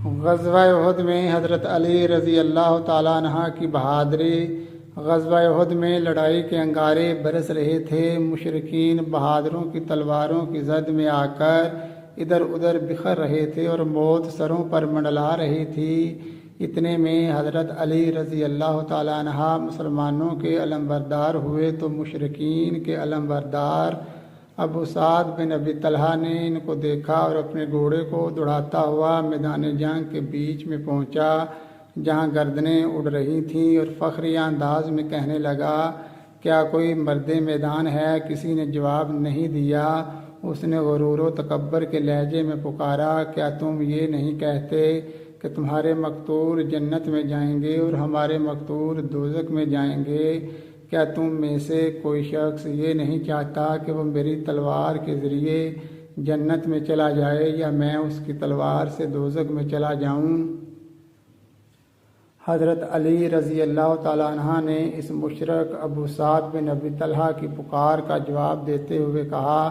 غزوہ احد میں حضرت علی رضی اللہ تعالیٰ عنہ کی بہادری۔ غزوہ احد میں لڑائی کے انگارے برس رہے تھے۔ مشرکین بہادروں کی تلواروں کی زد میں آ کر ادھر ادھر بکھر رہے تھے اور موت سروں پر منڈلا رہی تھی۔ اتنے میں حضرت علی رضی اللہ تعالیٰ عنہ مسلمانوں کے علمبردار ہوئے تو مشرکین کے علمبردار ابو سعد بن ابی طلحہ نے ان کو دیکھا اور اپنے گھوڑے کو دوڑاتا ہوا میدان جنگ کے بیچ میں پہنچا جہاں گردنیں اڑ رہی تھیں اور فخریہ انداز میں کہنے لگا، کیا کوئی مرد میدان ہے؟ کسی نے جواب نہیں دیا۔ اس نے غرور و تکبر کے لہجے میں پکارا، کیا تم یہ نہیں کہتے کہ تمہارے مقتول جنت میں جائیں گے اور ہمارے مقتول دوزخ میں جائیں گے؟ کیا تم میں سے کوئی شخص یہ نہیں چاہتا کہ وہ میری تلوار کے ذریعے جنت میں چلا جائے یا میں اس کی تلوار سے دوزخ میں چلا جاؤں؟ حضرت علی رضی اللہ تعالیٰ عنہ نے اس مشرک ابو سعد بن ابی طلحہ کی پکار کا جواب دیتے ہوئے کہا،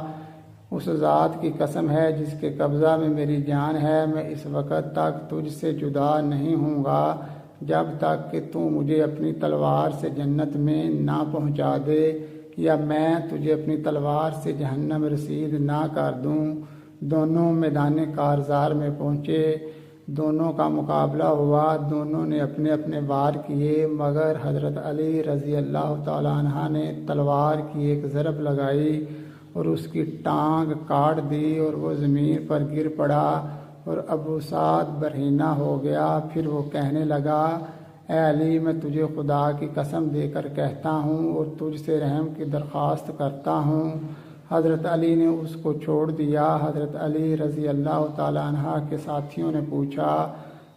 اس ذات کی قسم ہے جس کے قبضہ میں میری جان ہے، میں اس وقت تک تجھ سے جدا نہیں ہوں گا جب تک کہ تو مجھے اپنی تلوار سے جنت میں نہ پہنچا دے یا میں تجھے اپنی تلوار سے جہنم رسید نہ کر دوں۔ دونوں میدان کارزار میں پہنچے، دونوں کا مقابلہ ہوا، دونوں نے اپنے اپنے وار کیے، مگر حضرت علی رضی اللہ تعالیٰ عنہ نے تلوار کی ایک ضرب لگائی اور اس کی ٹانگ کاٹ دی اور وہ زمین پر گر پڑا اور ابو سعد برہنہ ہو گیا۔ پھر وہ کہنے لگا، اے علی، میں تجھے خدا کی قسم دے کر کہتا ہوں اور تجھ سے رحم کی درخواست کرتا ہوں۔ حضرت علی نے اس کو چھوڑ دیا۔ حضرت علی رضی اللہ تعالیٰ عنہ کے ساتھیوں نے پوچھا،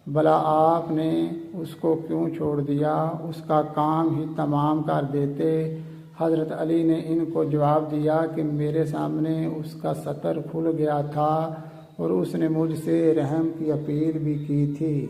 بھلا آپ نے اس کو کیوں چھوڑ دیا؟ اس کا کام ہی تمام کر دیتے۔ حضرت علی نے ان کو جواب دیا کہ میرے سامنے اس کا سطر کھل گیا تھا اور اس نے مجھ سے رحم کی اپیل بھی کی تھی۔